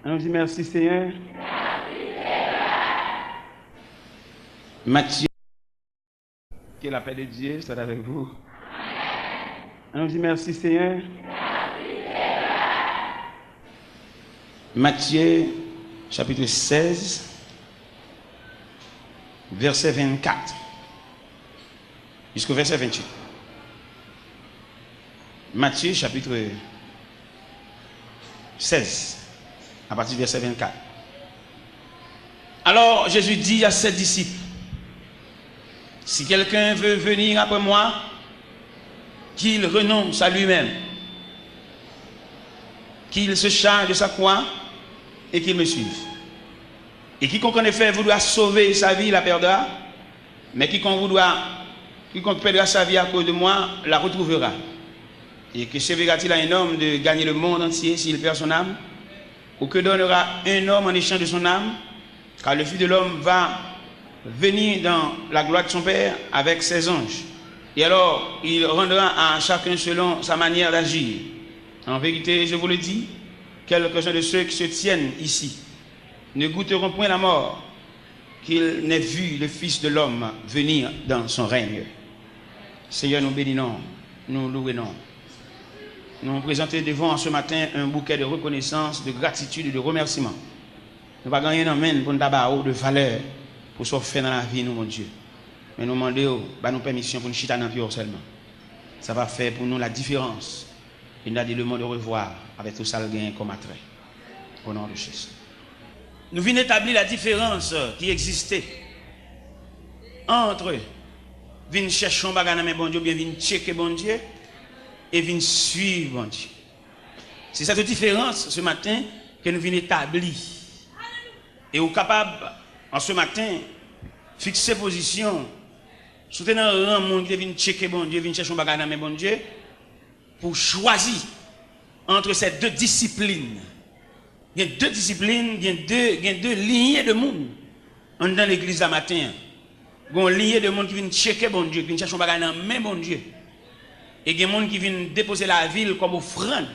On dit merci Seigneur. Matthieu, que la paix de Dieu soit avec vous. On dit merci Seigneur. Matthieu, chapitre 16, verset 24, jusqu'au verset 28. Matthieu, chapitre 16, à partir du verset 24. Alors Jésus dit à ses disciples, si quelqu'un veut venir après moi, qu'il renonce à lui-même, qu'il se charge de sa croix et qu'il me suive. Et quiconque en effet voudra sauver sa vie, la perdra, mais quiconque perdra sa vie à cause de moi, la retrouvera. Et que servira-t-il à un homme de gagner le monde entier s'il perd son âme? Ou que donnera un homme en échange de son âme? Car le Fils de l'homme va venir dans la gloire de son Père avec ses anges. Et alors, il rendra à chacun selon sa manière d'agir. En vérité, je vous le dis, quelques-uns de ceux qui se tiennent ici ne goûteront point la mort, qu'ils n'aient vu le Fils de l'homme venir dans son règne. Seigneur, nous bénissons, nous louons. Nous nous présentons devant ce matin un bouquet de reconnaissance, de gratitude et de remerciement. Nous ne pas gagner un pour nous avoir de valeur pour ce faire dans la vie, nous, mon Dieu. Mais nous demandons nous permission pour nous chiter dans le seulement. Ça va faire pour nous la différence. Et nous avons dit le mot de revoir avec tout ça le gain comme attrait. Au nom de Jésus. Nous venons établir la différence qui existait entre venir chercher un bagage dans bon Dieu, bien venir checker bon Dieu et venir suivre bon Dieu. C'est cette différence ce matin que nous venons établir. Et nous sommes capables, en ce matin, fixer position, soutenir un monde qui vient checker bon Dieu, vient chercher un bagage dans bon Dieu, pour choisir entre ces deux disciplines. Il y a deux disciplines, il y a deux lignées de monde dans l'église ce matin. Il y a une lignée de monde qui vient checker bon Dieu, qui vient chercher un bagage dans même bon Dieu. Et il y a des gens qui viennent déposer la ville comme offrande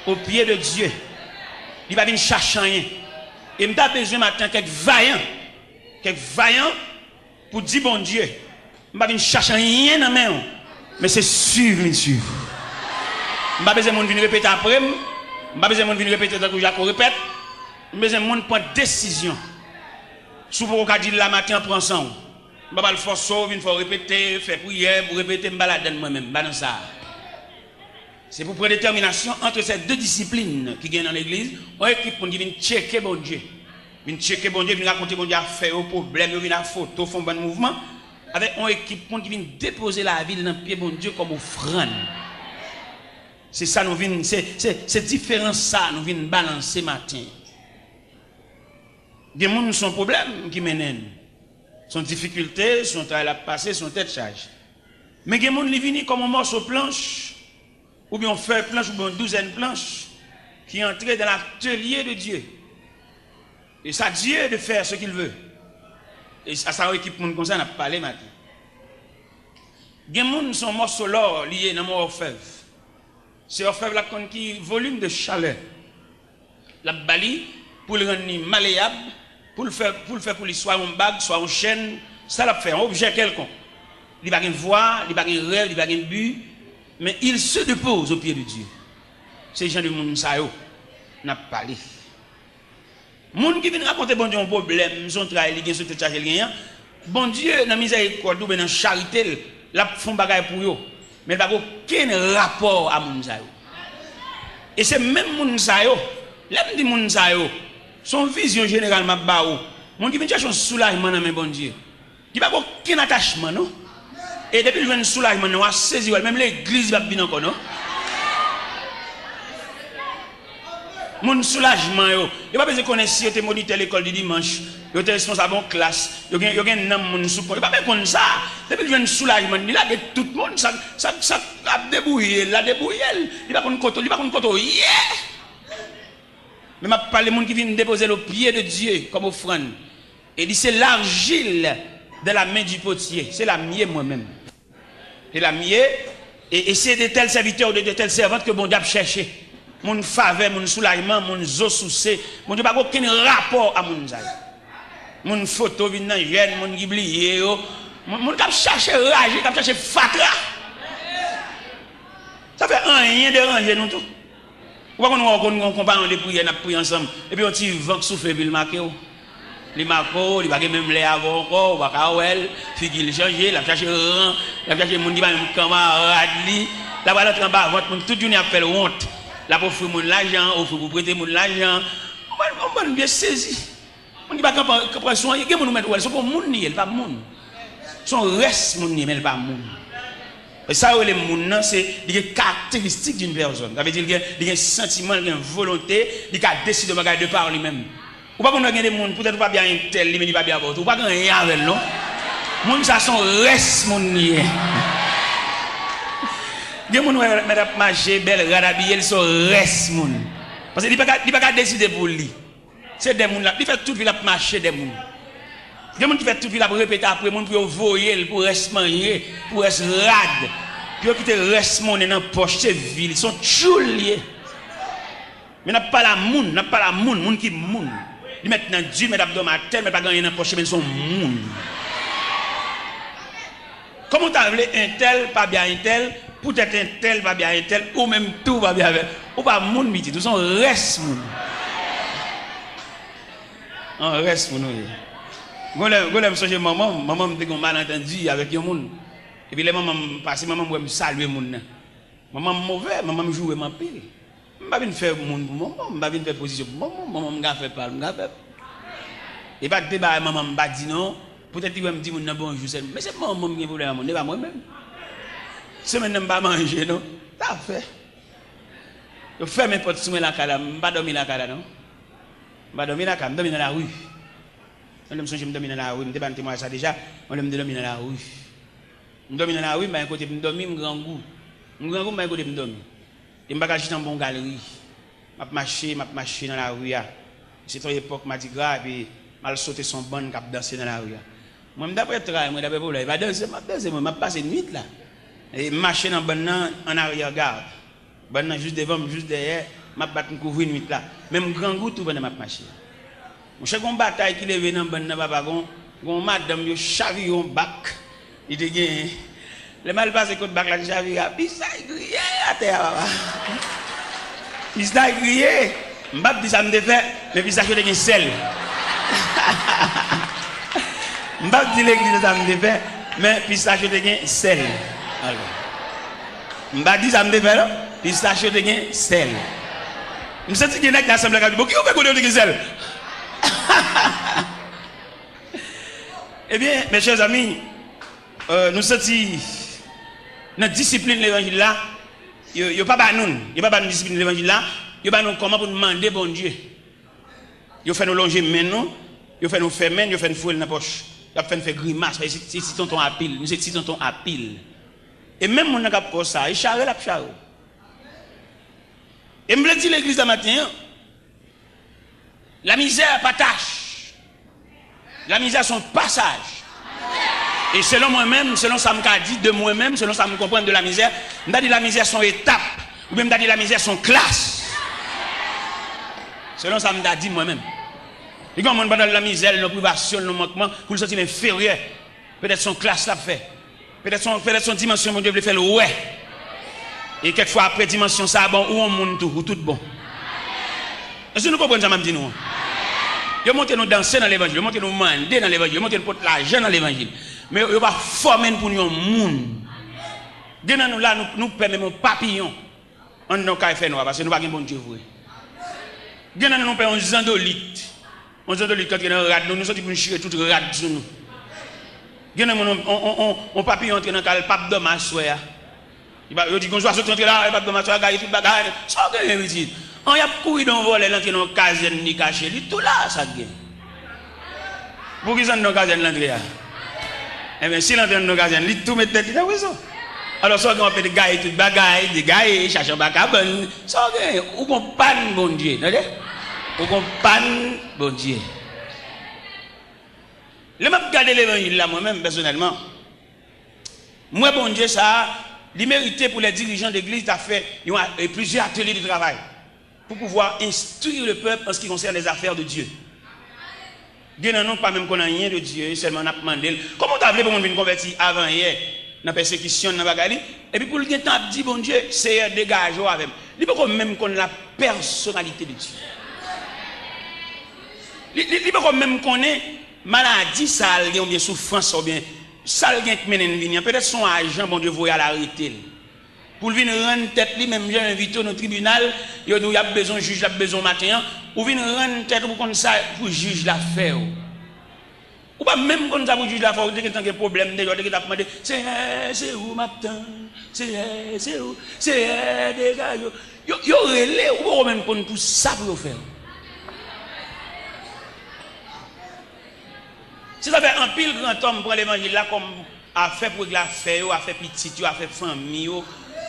au pied de Dieu. Il va venir chercher rien. Et je n'ai besoin maintenant quelques vaillants pour dire bon Dieu. Je ne vais pas chercher rien dans la main, mais c'est suivre. Je n'ai pas besoin de venir répéter après. Je n'ai pas besoin de venir répéter tant que Jacques répète. Je n'ai pas besoin de prendre décision. Si vous pouvez dire la matin, prends ça. Je ne vais pas le forcer, il faut répéter, faire prière, pour répéter, je me balade moi-même. C'est pour prendre détermination entre ces deux disciplines qui viennent dans l'église. On équipe qui vient checker bon Dieu. Vient checker bon Dieu, vient raconter bon Dieu à faire au problème, vient à photo, font bon mouvement. Avec une équipe qui vient déposer la ville dans le pied bon Dieu comme offrande. C'est ça nous vient, c'est différent ça nous vient balancer matin. Des gens sont problèmes qui mènent. Son difficulté, son travail à passer, son tête charge. Mais des gens qui viennent comme un morceau planche. Ou bien on fait planche ou bien une douzaine de planches qui entrent dans l'atelier de Dieu. Et c'est à Dieu de faire ce qu'il veut. Et à sa équipe comme ça, on a parlé maintenant. Les gens sont morceaux l'or liés dans mon orfèvre. C'est orfèvre là qui volume de chaleur. La bali pour le rendre malléable, pour le faire pour lui soit une bague, soit une chaîne, ça l'a fait un objet quelconque. Il n'y a pas de voix, il n'y a pas de rêve, il n'y a pas de but. Mais il se dépose au pied de Dieu. Ces gens de monde ça n'a pas parlé. Monde qui vient raconter bon Dieu un problème, son travail, il gagne sur tout charge rien. Bon Dieu dans miséricorde ou dans charité, la font bagaille pour eux. Mais il n'y a aucun rapport à monde ça. Et c'est même monde ça yo, l'aime dit monde ça yo, son vision généralement ba ou. Monde qui vient chercher un soulagement dans bon Dieu. Il n'y a aucun attachement non. Et depuis que je viens de soulagement, on a saisi, même l'église va bien encore, non? Mon soulagement, il n'y a pas besoin de connaître si tu es moniteur à l'école du dimanche, tu es responsable en classe, il y a un nom, il n'y a pas besoin de ça. Depuis que je viens de soulagement, il y a tout le monde, ça a débrouillé, il a débrouillé, il n'y a pas de côté, yeah! Mais je parle des gens qui viennent déposer le pied de Dieu comme offrande. Et dit c'est l'argile de la main du potier, c'est la mienne moi-même. C'est la mienne, et c'est de tels serviteurs ou de telles servantes que bon Dieu a cherché. mon faveur, mon soulagement, mon zossoussé, mon Dieu, pas aucun rapport à mon zaï. Mon photo vient dans jeune, mon giblier, mon cap chercher rage, cap chercher fatra. Ça fait rien déranger nous tout. Pourquoi on compare de prières, on prie ensemble et puis on tire vent qui souffle puis le marqué. Les marqués, il va même les avoir encore, va kawel, figure changer, la chercher rang, la chercher mon dit même camarade li, la va l'autre en bas, votre toute journée appelle honte. La pour offrir mon l'argent, offrir pour prêter mon l'argent. On va bien saisi. On dit pas qu'on soin, il y a mon mettre ouais, son monde ni elle pas monde. Son reste mon ni mais elle pas monde. Et ça les monde c'est des caractéristiques d'une personne. Ça veut dire qu'il y a un sentiment, il y a une volonté, il a décidé de regarder par lui-même. Ou pas qu'on a des monde peut-être pas bien tel, mais il pas bien votre. Ou pas qu'on rien avec non. Monde ça son reste mon ni. Des gens qui marché belle radabiller ils sont reste moun parce que il pas décider pour lui c'est des gens là il fait toute vie la marcher des gens des gens qui fait toute vie la répéter après moun pour voyer pour reste manger pour reste rad puis quitter reste mon dans poche c'est ville ils sont chouliers mais n'a pas la moun qui moun ils mettent dans Dieu mais abdomen tel mais pas gagner dans poche mais ils sont moun comment t'as voulu un tel pas bien un tel peut-être un tel va bien un tel ou même tout va bien avec ou pas moun miti tout son reste moun on reste moun golem soje maman me dit qu'on malentendu avec un moun et puis les maman passer maman me saluer moun maman mauvais maman me jouer ma pile m'pa venir faire moun pour maman m'pa venir faire position pour maman m'ga faire pas m'ga faire et pas débat maman m'pa dit non peut-être il va me dire moun bonjour mais c'est maman qui problème mon pas moi même c'est maintenant pas manger non ça fait je fais mes potes sous la cala pas dormir la cala non pas dormir la cala dormir dans la rue on me songe me dormir dans la rue me débat moi ça déjà on me dormir dans la rue me dormir dans la rue mais côté me dormir me grand goût mais côté me dormir et me bagage dans bon galerie m'a marcher dans la rue c'est une époque m'a dit grave et mal sauter son bonne cap danser dans la rue moi d'après travail moi d'après problème va danser moi m'a passer nuit là et marcher dans bonne en arrière garde bonne juste devant juste derrière m'a battre couvrir nuit là même grand goût tout bonne m'a marcher mon cher gon bataille qui levé dans bonne papa gon madame yo chavillon bac il te gagne le mal passé côté bac la chavillon puis ça grillé à terre il ça grillé m'pa dit ça me fait mais puis ça je te gagne sel m'pa dit l'église ça me fait mais puis ça je te gagne sel alors m'pa dit ça me fait là puis ça je te gagne sel me senti que nek l'assemblée qui qui fait connaître que sel. Eh bien, mes chers amis, nous sommes dans la discipline de l'évangile là, il n'y a pas de discipline de l'évangile là, il n'y a pas comment pour demander bon Dieu. Il fait nous longer maintenant, il fait nous faire main, il fait nous fouler dans la poche, il fait nous faire grimace, c'est tonton à pile, nous c'est tonton à pile. Et même mon n'a pas ça, il charre la charre. Et me dit l'église ce matin, la misère partage. La misère son passage. Et selon moi-même, selon ça me dit de moi-même, selon ça me comprend de la misère, je dis la misère son étape, ou même je dis la misère son classe. Selon ça me dit moi-même. Et quand on dans la misère, la privation, le manquement, pour le sentir inférieur, peut-être son classe l'a fait. Peut-être son dimension, mon Dieu, veut faire le ouais. Et quelquefois après dimension, ça bon, ou on monte tout, ou tout bon. Est-ce que nous comprenons ça, m'a dit nous? Yo monte nous danser dans l'évangile, yo monte nous mander dans l'évangile, yo monte nous porter l'argent dans l'évangile. Mais yo pas former pour nous monde. Dès nous là nous permettons papillon. On nous ka faire noir parce que nous pas bon Dieu vrai. Dès nous payons un zandolite. On zandolite quand dans rad nous sorti pour nous chier tout rad sur nous. Dès on papillon entre dans le pape dommage soya. Il va dit qu'on soit sorti là, il pape dommage soya gagne tout bagarre. Ça gagne petit. On y a couru dans voler l'entrée dans caserne ni caché lui tout là ça gagne. Pour qui ça dans caserne l'entrée? Eh bien si l'entrée dans caserne lui tout mettre tête dans raison. Alors ça on peut gagner tout bagaille, des gars chercher bacabon, ça gagne ou qu'on panne bon Dieu, d'accord? Ou qu'on panne bon Dieu. Le m'a regarder l'évangile là moi-même personnellement. Moi bon Dieu ça, il méritait pour les dirigeants d'église t'as fait plusieurs ateliers de travail. pour pouvoir instruire le peuple en ce qui concerne les affaires de Dieu. Dieu n'a pas même qu'on a rien de Dieu, seulement on a demandé. Comment tu as appelé pour nous venir convertir avant hier, dans la persécution, dans la bagarre, et puis pour le temps, dit bon Dieu, c'est dégage avec. Il faut même qu'on ait la personnalité de Dieu. Il faut même qu'on ait maladie, ça ou bien souffrance, ou bien ça qui mène une vie. Peut-être son agent, bon Dieu, vous allez l'arrêter. Pour venir rendre tête, même j'ai invité au tribunal, il y a besoin de juge, il y a besoin de matin, ou venir rendre tête pour qu'on ça pour juge l'affaire. Ou pas même quand ça pour juge l'affaire, dès que tu as un problème, dès que tu as demandé, c'est où matin, c'est où, c'est des gars, yo relais, ou même qu'on tout ça pour faire. Si ça fait un pile grand homme pour l'évangile là, comme a fait pour l'affaire, a fait petit, a fait famille,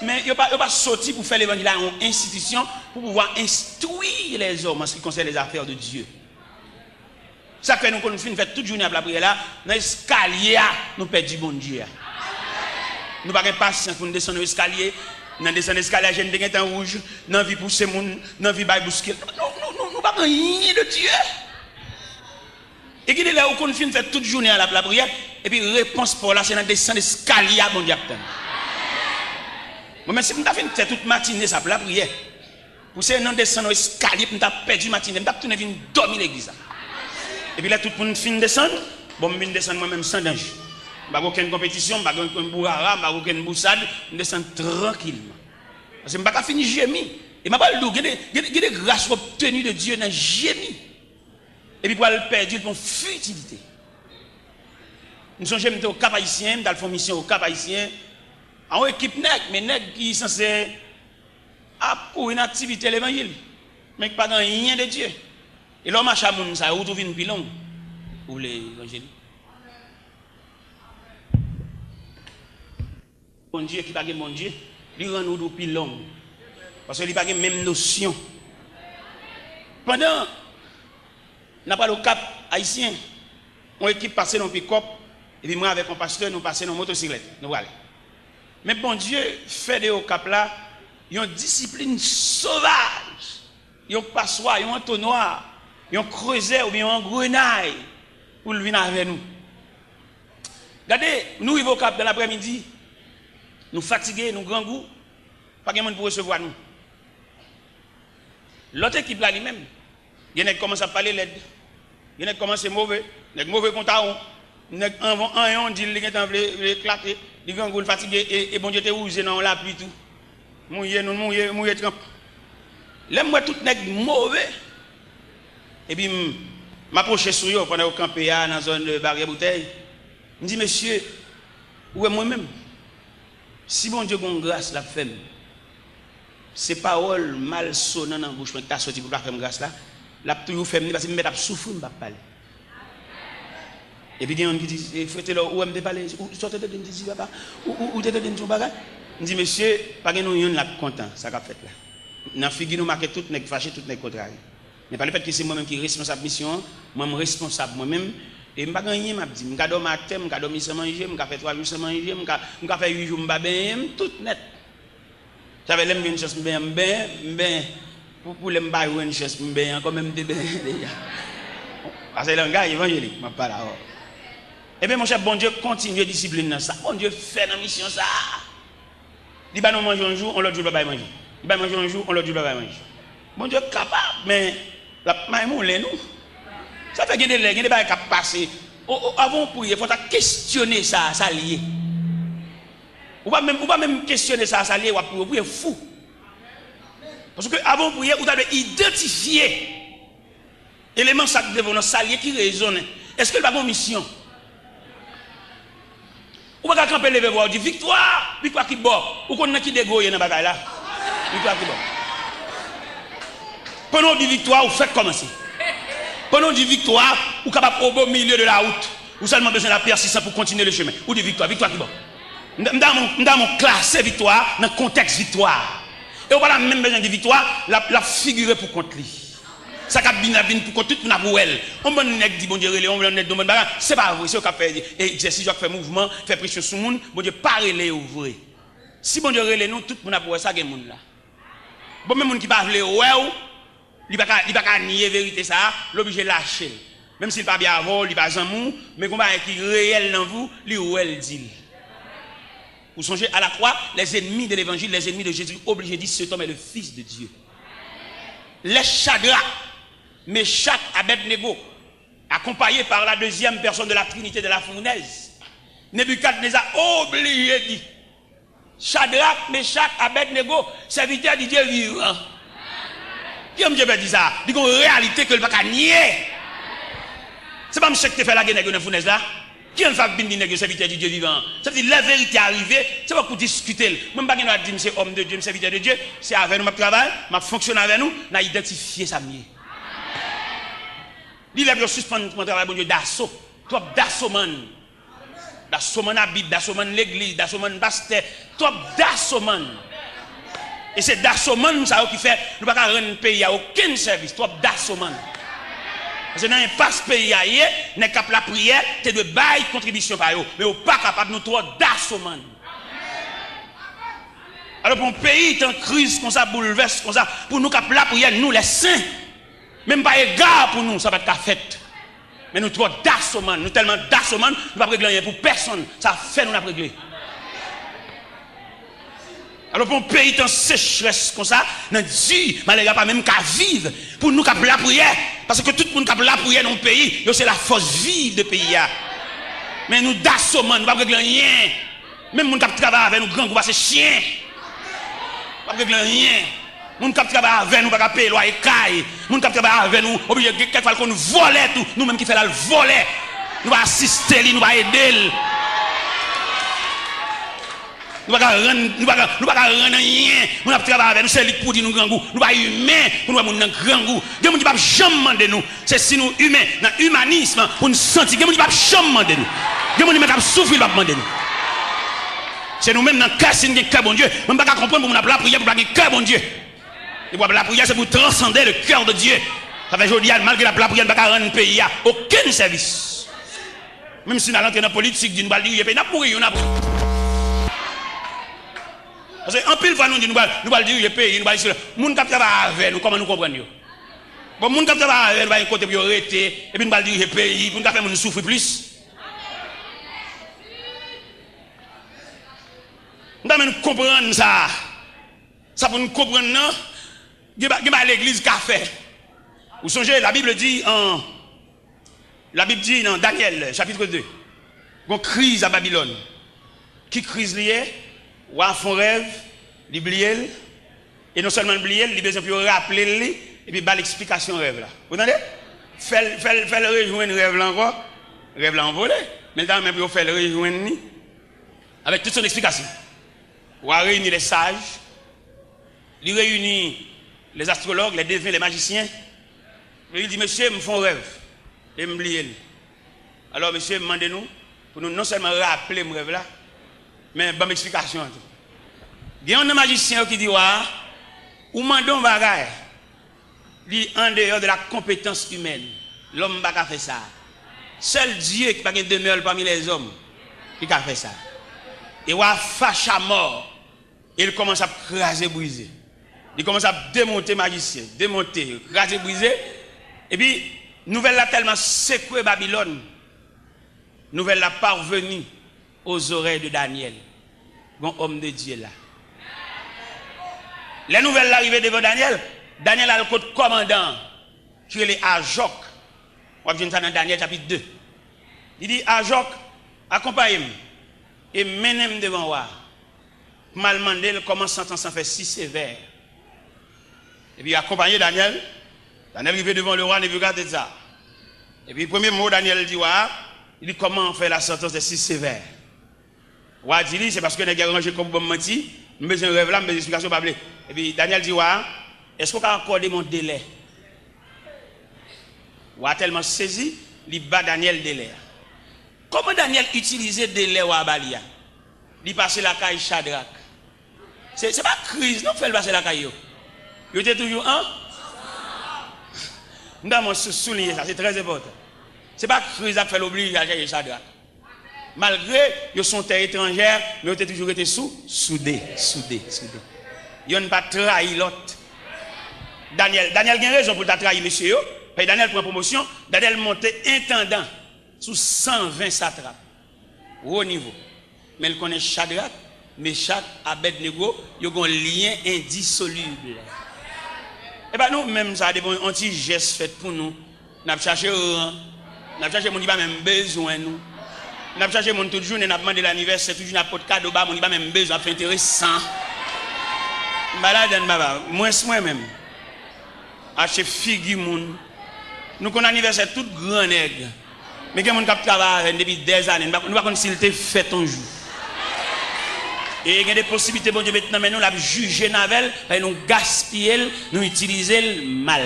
mais il n'y a pas sorti pour faire l'évangile là en institution pour pouvoir instruire les hommes en ce qui concerne les affaires de Dieu. Ça fait nous qu'on fait toute journée à la prière là, dans l'escalier, nous perdons bon Dieu. Nous n'avons pas de patience pour nous descendre l'escalier, nous descendre l'escalier, j'ai des temps rouge, nous avons vu pousser mon, nous avons vu bousquer. Nous n'avons rien de Dieu. Et qui est là où qu'on fait toute journée à la prière, et puis réponse pour là, c'est dans descendre l'escalier, bon Dieu. Moi, si nous avons fait toute matinée ça pour la prière, pour c'est dans descendre l'escalier, nous avons perdu matinée, nous avons tourné venir dormir l'église. Et puis là, tout le monde finit de descendre, bon, je descends moi-même sans danger. Je n'ai pas aucune compétition, je n'ai pas aucune bourrara, je n'ai pas aucune boussade, je descends tranquillement. Parce que je n'ai pas fini gémir. Et je n'ai pas le loup, il y a des grâces obtenues de Dieu dans le gémir. Et puis pour le perdre, ils font futilité. Nous sommes jamais au Cap Haïtien, dans la mission au Cap Haïtien, en équipe nègre, mais nègre qui sont censés pour une activité de l'évangile, mais qui pas dans rien de Dieu. Et l'homme à Chamoun, ça a retrouvé une pilon pour l'évangile. Bon Dieu qui n'a pas mon Dieu, il rend nous pilon. Parce qu'il n'a pas la même notion. Pendant n'a pas le Cap Haïtien, on équipe passé dans le pick-up, et puis moi avec mon pasteur, nous passons dans la motocyclette. Nous allons. Mais bon Dieu fait de au Cap là, il y a une discipline sauvage. Il y a un passoire, il y a un entonnoir, il y a un creuset ou bien un grenaille pour le venir avec nous. Regardez, nous arrivons au Cap dans l'après-midi, nous fatigués, nous grand goût, pas de monde pour recevoir nous. L'autre équipe là lui-même, il y en a qui commencent à parler l'aide. Il y en a qui commencent à être mauvais. Il y a des mauvais comptables. Il y en a qui ont dit qu'ils ont éclaté. Ils ont fatigué. Et bon Dieu, t'es rouge dans la pluie tout. Mouillé, trempe. Là, moi, tout n'est mauvais. Et puis, je m'approche sur eux pendant que je campais dans la zone de barrière bouteille. Je me dis, monsieur, où est moi-même? Si bon Dieu a une grâce, la femme, ces paroles malsonnantes dans la bouche, mais tu as sorti pour la faire grâce là. La toujours fait parce que je vais souffrir, je ne vais pas parler. Et puis il y a un qui dit, faites-le, où est-ce que parler? Où sortez de dit, papa? Où est-ce que tu parles? Je dis, monsieur, pas que nous sommes content, ça qu'a fait là. Dans la figure, nous marquons tout, nous fâchés, tout, nous contrariés. Mais pas le fait que c'est moi-même qui est responsable de la mission, moi-même responsable moi-même. Et je ne vais pas gagner, je dis, je vais dormir à terre, je vais dormir sans manger, je vais faire 3 jours sans manger, je vais faire 8 jours, je vais bien, tout net. J'avais l'aime une chance, bien. Pour les m'bailler une chance, bien, quand même déjà. Parce que le gars évangélique, je parle là. Eh bien, mon cher, bon Dieu continue à discipliner dans ça. Bon Dieu fait dans la mission ça. Il va nous manger un jour, on l'autre jour, il va manger. Il va manger un jour, on l'autre jour, il va manger. Bon Dieu est capable, mais la maïmoule, nous. Ça fait qu'il y a des choses qui passent. Avant pour il faut questionner ça, ça lié. Ou pas même questionner ça, ça lié, ou pour fou. Parce que avant pour vous avez identifié éléments de vos saliers qui résonnent. Est-ce que le pas mission? Ou pas camper lever voir dit victoire qui bord. Ou qu'on a qui dégoye dans bagaille là. Victoire qui bord. Pendant dit victoire, vous faites commencer. Pendant dit victoire, vous capable au milieu de la route. Vous seulement besoin de la persistance pour continuer le chemin. Ou dit victoire qui bord. Dans mon classe victoire, dans le contexte victoire. Et on a même besoin de victoire, la figurer pour contre lui. Ça a bien pour contre tout le monde. On va dit bon Dieu, on va dire bon c'est pas vrai, c'est ce qu'on fait exercice, on fait mouvement, fait pression sur le monde, bon Dieu pas relé ouvrir. Si bon Dieu relé nous tout le monde a pour ça gain monde là. Bon même monde qui pas relé ouais il va pas nier vérité ça, l'obligé lâcher. Même s'il pas bien avant, il pas amour, mais combat qui est réel dans vous, lui ou elle dit. Vous songez à la croix, les ennemis de l'évangile, les ennemis de Jésus, obligés de dire cet homme est le fils de Dieu. Les Shadrach, Meshach, Abednego, accompagnés par la deuxième personne de la Trinité de la fournaise, Nebuchadnezzar obligé de dire Shadrach, Meshach, Abednego, serviteurs de Dieu vivant. Qui aime Dieu dire ça? Il y a une réalité que le pas nier. C'est pas M. qui fait la guerre dans la fournaise là. Qui aime faire une serviteur de Dieu vivant? Ça veut dire la vérité arrivée, c'est pas pour discuter. Même pas dire que c'est homme de Dieu, serviteur de Dieu, c'est avec nous, je travaille, je fonctionne avec nous, je identifié ça mieux. Il a suspendre mon travail, bon Dieu, d'assaut. Toi, d'assaut, man. D'assaut, man, la Bible, d'assaut, man, l'église, d'assaut, man, pasteur. Toi, d'assaut, man. Et c'est d'assaut, man, ça qui fait, nous ne pouvons pas rendre un pays à aucun service. Toi, d'assaut, man. Parce que dans un passe pays, n'est qu'à la prière, tu de bailler contribution par eux. Mais on n'est pas capable de nous trouver d'assaut, man. Alors, pour un pays est en crise, comme ça, bouleverse, comme ça, pour nous, capable la prière, nous, les saints, même pas égard pour nous, ça va être fait. Mais nous trouvons d'assaut, man. Nous tellement d'assaut, man, nous ne pouvons pas régler rien pour personne. Ça fait nous la régler. Alors pour un pays en sécheresse comme ça, nous dit, malgré pas même qu'à vivre, pour nous qu'à la prière, parce que tout le monde qui a la prière dans le pays, c'est la force vive de pays. Mais nous d'assaut, man, nous ne pouvons pas régler rien. Même les gens qui travaillent avec nous, grands groupes, c'est chien. Nous ne pouvons pas régler rien. Les gens qui travaillent avec nous, ne pouvons pas payer loi et caille. Les gens qui travaillent avec nous, obligés quelquefois qu'on nous vole tout, nous-mêmes qui faisons le voler. Nous allons assister, nous allons aider. Nous ne pouvons pas rendre rien. Nous travaillons avec nous, c'est lui pour dire nous grand goût. Nous ne sommes pas humains pour nous avoir un grand goût. Dieu ne dit pas jamais demander nous. C'est si nous humains, dans l'humanisme, pour nous sentir. Dieu ne dit pas jamais demander nous. Dieu ne dit pas souffrir, il va demander nous. C'est nous-mêmes dans le cœur, c'est un cœur bon Dieu. Nous ne pouvons pas comprendre pour nous la prière, pour nous cœur bon Dieu. Et pour la prière, c'est pour transcender le cœur de Dieu. Ça fait aujourd'hui, malgré la prière, nous ne pouvons pas rendre un pays à aucun service. Même si nous allons entrer dans la politique, nous allons dire, nous allons mourir, nous allons mourir. Parce qu'en pile fois, nous allons dire, le pays, nous allons dire, les gens qui travaillent avec nous, comment nous comprenons? Bon, les gens qui travaillent avec nous, nous allons côté pour arrêter, et puis nous allons dire, le pays, pour nous faire nous souffrir plus. Nous allons comprendre ça. Ça pour nous comprendre, non? Il y a l'église qui a fait. Vous songez, la Bible dit dans Daniel, chapitre 2, une crise à Babylone. Qui crise liée? Ou à fond rêve, l'oublier, et non seulement l'oublier, il a besoin de rappeler, et puis il l'explication rêve là. Vous entendez? Fait le rejoindre rêve là encore, rêve là envolé, mais dans même il fait le rejoindre avec toute son explication. Ou à réunir les sages, il réunit les astrologues, les devins, les magiciens, et il dit, monsieur, me font rêve, et me oublier. Alors monsieur, demandez-nous, pour nous non seulement rappeler mon rêve là, mais bonne explication. Il y a un magicien qui dit, ou mandons bagaille, dit en dehors de la compétence humaine, l'homme n'a pas fait ça. Seul Dieu qui n'a pas demeure parmi les hommes qui a fait ça. Et ou fâche à mort, il commence à craser, briser. Il commence à démonter magicien, démonter, craser, briser. Et puis, nouvelle là tellement secoué Babylone, nouvelle là parvenue aux oreilles de Daniel, bon homme de Dieu là. Les nouvelles arrivées devant Daniel, Daniel a le code commandant qui est les Ajok. On vient ça dans Daniel chapitre 2. Il dit Ajok, accompagnez-moi et menez-moi devant moi. Mal mandé comment sentence en fait si sévère. Et puis accompagné Daniel, Daniel arrivé devant le roi Nebuchadnezzar. Et puis le premier mot Daniel dit il dit comment on fait la sentence de si sévère. Roi dit c'est parce que les gens rangé comme bon menti, mais j'ai un rêve là, mais explications pas blé. Et puis Daniel dit est-ce qu'on peut accorder mon délai? Roi tellement saisi, il bat Daniel délai. Comment Daniel utilisait délai ou abalia? Il passait la caille Shadrach. C'est pas crise, non, fait passer la caille. Il était toujours nous avons souligné ça, c'est très important. C'est pas crise qui fait l'oblige à chercher Shadrach. Malgré qu'ils sont terre étrangère, mais ils ont toujours été soudés. Ils n'ont pas trahi l'autre. Daniel a raison pour trahir monsieur. Daniel prend promotion. Daniel monte intendant sous 120 satrapes. Au niveau. Mais il connaît Shadrach, Meshach, Abednego, ils ont un lien indissoluble. Et bien nous, même ça, des bons anti-gestes faits pour nous. Nous avons cherché mon qui n'a même besoin nous. Nous avons cherché mon toute journée, nous avons demandé l'anniversaire, toujours n'a pas de cadeau, mon qui n'a même besoin, c'est intéressant. Malade, moi-même. Acheter figure moun. Nous connaissons l'anniversaire tout grand nègre. Mais quelqu'un qui travaille depuis des années, nous ne pouvons pas s'il était fait un jour. Et il y a des possibilités, bon Dieu, maintenant, mais nous l'avons jugé navel, nous gaspiller, nous utiliser le mal.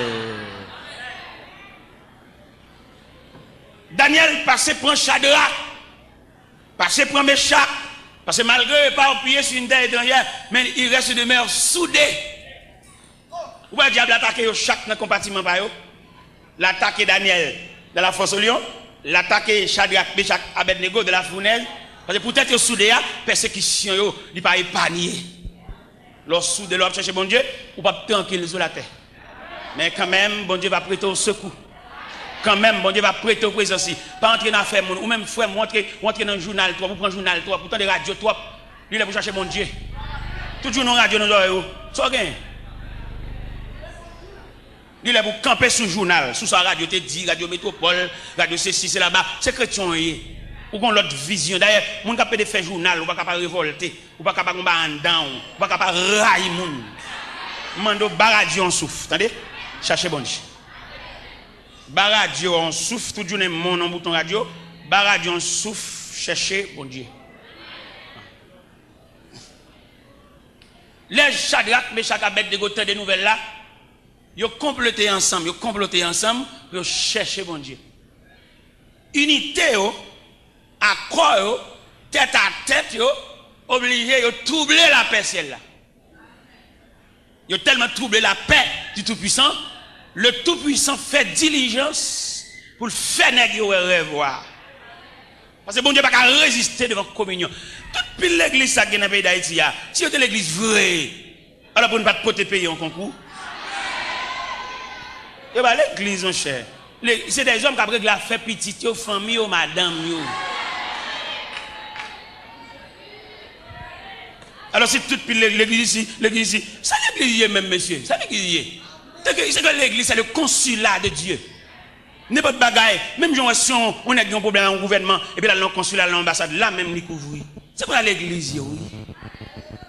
Daniel passé pour Shadrach, passé pour Meshach, parce que malgré pas appuyer sur une terre étrangère, mais il reste de demeure soudé. Où est le diable attaqué chaque compartiment par eux? L'attaquer Daniel de la fosse au lion, l'attaquer Shadrach, Meshach, Abednego de la fournaise. Parce que peut-être que soudé la persécution, il n'est pas épargné. Lorsque soudé, l'homme cherche bon Dieu, ou pas tranquille sur la terre. Mais quand même, bon Dieu va prêter au secours. Quand même, bon Dieu va prêter au présence. Pas entrer dans l'affaire, ou même frère, entrer dans le journal, toi, vous prenez le journal, toi, pourtant des radios, toi, lui, il pour chercher bon Dieu. Toujours dans la radio, nous l'avons. Ça gagne. Lui, il pour camper sur le journal, sous sa radio, te dit, radio métropole, radio ceci, c'est là-bas. C'est chrétien. Ou qu'on l'autre vision. D'ailleurs, mon capable de faire journal, ou pas capable de révolter, ou pas capable de en down, ou pas capable de railler moun. Mando baradio en souffle, attendez? Cherchez bon Dieu. Baradio en souffle, tout journée mon en bouton radio, baradio en souffle, cherchez bon Dieu. Les Shadrach, Meshach, Abednego de des nouvelles là, ils ont comploté ensemble pour chercher bon Dieu. Unité, accord, tête à tête, obligé de troubler la paix celle-là. Ils ont tellement troublé la paix du Tout-Puissant, le Tout-Puissant fait diligence pour le faire négocier revoir. Parce que bon Dieu n'a pas résister devant la communion. Toute l'église qui est dans le pays d'Haïti, si c'était l'église vraie, alors pour ne pas te payer en concours. Et bien l'église, mon cher, c'est des hommes qui ont la fait petite, famille, madame. Alors c'est toute l'église ici, ça l'église même monsieur, ça l'église. C'est que l'église c'est le consulat de Dieu. N'importe bagaille, même si on a un problème en gouvernement, et puis là le consulat, l'ambassade, là même les couvrir. C'est quoi l'église oui?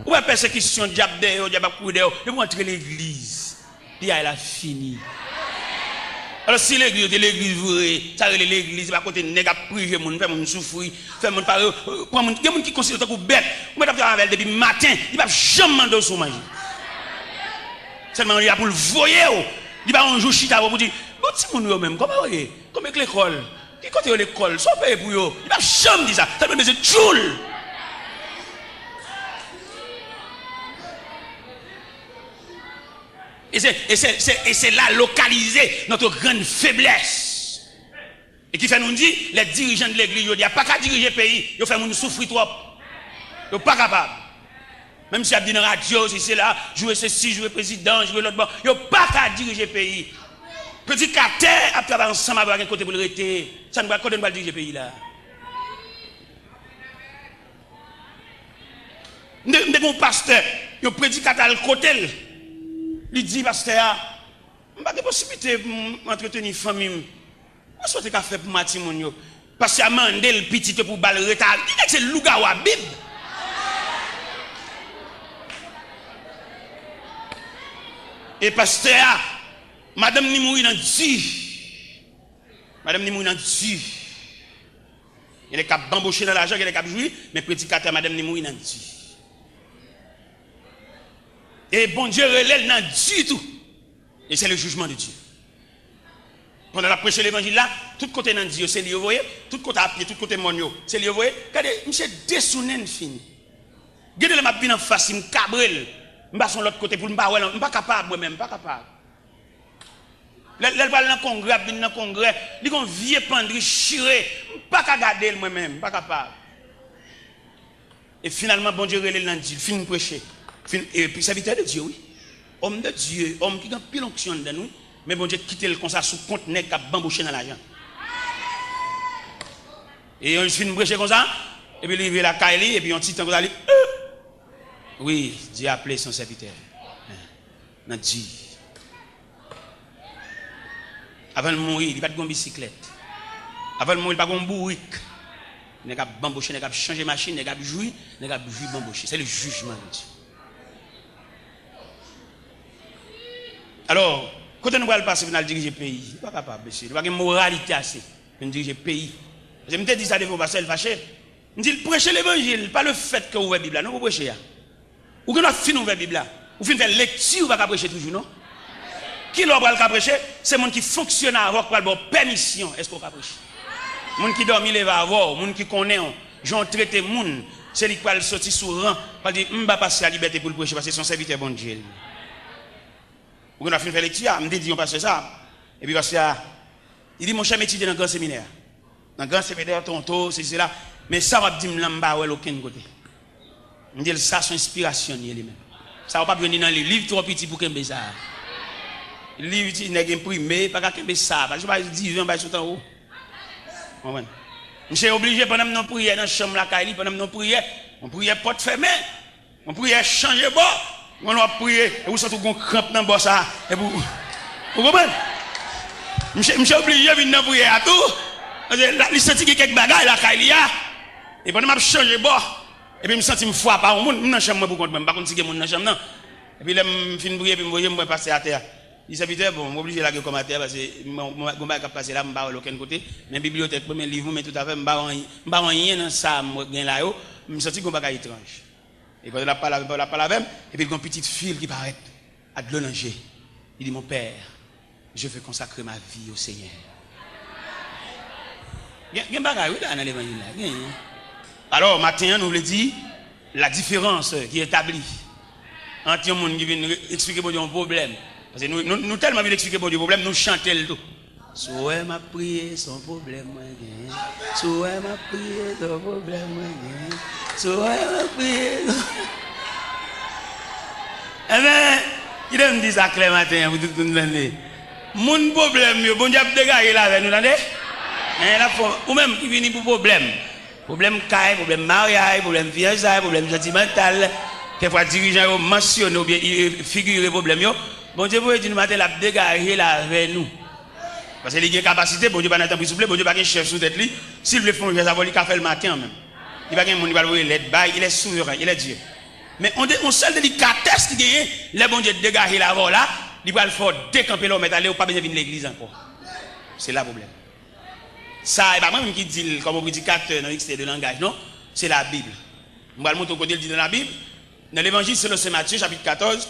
Ou la persécution, diable dehors, diable dehors, et vous entrez l'église. Puis elle a fini. Alors si l'église est l'église vraie, ça c'est l'église, pas côté nèg a privé moun, fait moun souffrir, fait moun parler, prend moun, il y a moun qui considère ça comme bête. Ou mettre avec depuis matin, il va jamais manger son manger. Seulement il a pour le voyer, il va un jour chita pour dire, bon petit moun yo même, comment voyez, comme avec l'école, qui côté l'école, soit payé pour yo, il va jamais dire ça, ça veut dire joule. Et c'est là localisé notre grande faiblesse. Et qui fait nous dire, les dirigeants de l'église, ils disent, pas qu'à diriger le pays, ils font nous souffrir trop. Ils ne sont pas capables. Même si ils disent dans la radio, si c'est là, jouer ceci, jouer président, jouer l'autre bon, ils ne sont pas qu'à diriger le pays. Petit carter, à travailler ensemble avec un côté pour le rester. Ça ne va pas diriger le pays là. Nous avons un pasteur, il prédique à le côté. Il dit, pasteur, je n'ai pas de possibilité d'entretenir une famille. Je souhaite qu'à faire pour Mati Mounio. Parce qu'il a demandé le petit pour balle retard. Il dit que c'est Lougawa Bib. Et pasteur, madame Nimou il a dit. Madame Nimou il a dit. Il est capable d'embaucher dans l'argent, il est capable de jouer, mais prédicateur, madame Nimou il a dit. Et bon Dieu relève n'a du tout. Et c'est le jugement de Dieu. Pendant la prêche de l'évangile là, tout côté dans Dieu, c'est lui, vous voyez, tout côté à pied, tout côté monio, c'est lui, vous voyez. Regardez, monsieur dessounen fini. Regardez le m'a bien en face, il me cabrel. Je vais sur l'autre côté pour me pas, je ne pas capable moi-même, pas capable. Là, dans le congrès, il y a un vieux pendri chiré, pas qu'à garder moi-même, pas capable. Et finalement, bon Dieu relève dans Dieu, fin prêcher. Et puis serviteur de Dieu, oui. homme de Dieu, homme qui a pile onction de nous, mais bon Dieu quitte le comme ça sous compte nèg qui a bambouché dans l'argent. Et on finit prêcher comme ça, et puis il arrive la caille et puis on titre comme ça, oui, Dieu a appelé son serviteur. Dans Dieu. Avant de mourir, il n'y a pas de bicyclette. Avant de mourir, il n'y a pas de bourrique. Il n'y a pas de bambouché, il n'y a pas de changer de machine, il n'y a pas de jouir, il n'y a pas de jouir bambouché. C'est le jugement de Dieu. Alors, quand on va passer, on va diriger le pays. Il n'est pas capable, monsieur. Il n'y a pas de moralité assez pour diriger le pays. Je me dis ça devant passer le fâché. Je dis, prêchez l'évangile, pas le fait que vous ouvrez la Bible. Non, vous prêchez. Ou que nous finissons ouvrir la Bible. Ou finissons faire lecture, ou pas prêcher toujours, non? Qui l'a prêcher? C'est le monde qui fonctionne avant pour avoir permission. Est-ce qu'on va prêcher? Le monde qui dort, il va avoir. Le monde qui connaît, j'en traite le monde. C'est lui qui va sortir sur rang. Il dit, je ne vais pas passer à la liberté pour le prêcher parce que c'est son serviteur bon Dieu. Ou que nous finissons faire lecture, je me dis, on passe ça. Et puis, parce que, il dit, mon cher étudier dans le grand séminaire. Dans le grand séminaire, tonto, c'est cela. Mais ça va dire, je ne vais pas aucun côté. Je dis, ça, c'est inspiration lui-même. Ça va pas venir dans les livres trop petits pour qu'il ça. Les livres, il n'est pas imprimé, pas qu'il ça. Je ne vais pas dire, je vais tout en haut. Je suis obligé, pendant que nous prions dans la chambre, pendant que nous prions, on prie porte fermée, on prie changer bord. On va prier, et vous sortez un crampe dans le bord ça. Vous comprenez? Je suis obligé de venir prier à tout. Je sens qu'il y a quelques bagages là, et pendant que je change bord. Et puis je me sens une fois par monde dans la chambre pour contre, pas contre si quelqu'un dans la chambre non. Et puis là je finis prier puis je me passer à terre. Il s'habite bon, obligé là comme à terre parce que mon bac passer là, me pas aucun côté, mais bibliothèque premier livre mais tout à fait me pas rien dans ça moi gain là yo, me senti comme bac étrange. Et quand la parle avec et puis une petite fille qui paraît à de l'onanger. Il dit mon père, je veux consacrer ma vie au Seigneur. Il y a un bagage dans l'évangile là. Alors, matin, nous voulons dire la différence qui est établie entre les gens qui viennent expliquer pour un problème. Parce que nous tellement bien expliquer pour un problème, nous chantons le tout. Souhait m'a prié, son problème m'a gagné. Souhait m'a prié, son problème m'a gagné. Souhait m'a prié. Eh bien, il me dit ça clair matin, vous tout le monde. Mon problème, bon Dieu a dégagé là avec nous, entendez? Ou même qui vient pour problème. Problème caille, problème mariage, problème fiançailles, problème sentimental. Quelquefois, dirigeants mentionnent ou bien figurent problème. Bon Dieu, vous dites, nous avons dégagé là avec nous. Parce qu'il y a une capacité, bon Dieu, pas n'attendre plus souple, bon Dieu, pas un chef sous tête. S'il veut faire un geste, il va faire le matin même. Il va pas un monde qui va il est souverain, il est Dieu. Mais on seule délicatesse qui gagne, les bon Dieu dégager là, là, il va le faire décamper l'homme, mais aller ou pas bien venir l'église encore. C'est là le problème. Ça, c'est pas moi qui dit comme prédicateur dans l'extérieur de langage, non? C'est la Bible. Je vais le montrer côté dit dans la Bible. Dans l'évangile selon Saint Matthieu, chapitre 14,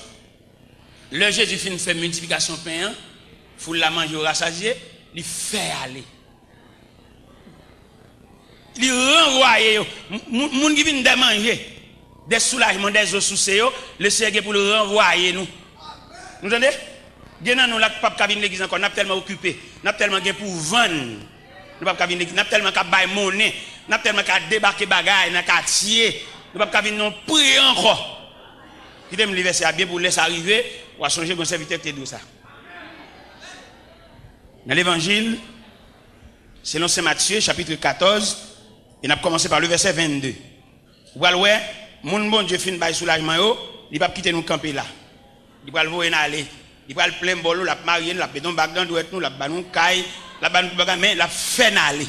le Jésus fait multiplication de pain, foule la manger au rassasié, il fait aller. Il renvoie, les gens qui viennent de manger, des soulagements, des eaux sous ses, le Seigneur pour le renvoyer nous. Vous entendez? Bien nous, là, pas de l'église encore, nous sommes tellement occupés, nous sommes tellement pour vendre. Nous n'avons pas tellement qu'à bailler monnaie, nous n'avons tellement qu'à débarquer bagaille dans le quartier, nous n'avons pas venir prier encore. Qui aime le verset bien pour laisser arriver, ou à changer mon serviteur qui est ça. Dans l'évangile, selon Saint Matthieu, chapitre 14, et nous avons commencé par le verset 22. Vous voyez, mon bon Dieu fin bail soulagement, il ne va pas quitter nous camper là. Il va le voir aller. Il va le plein bolo, la marier, la pédon bagdan doit être nous, la banon caille. La banne mais la fait aller.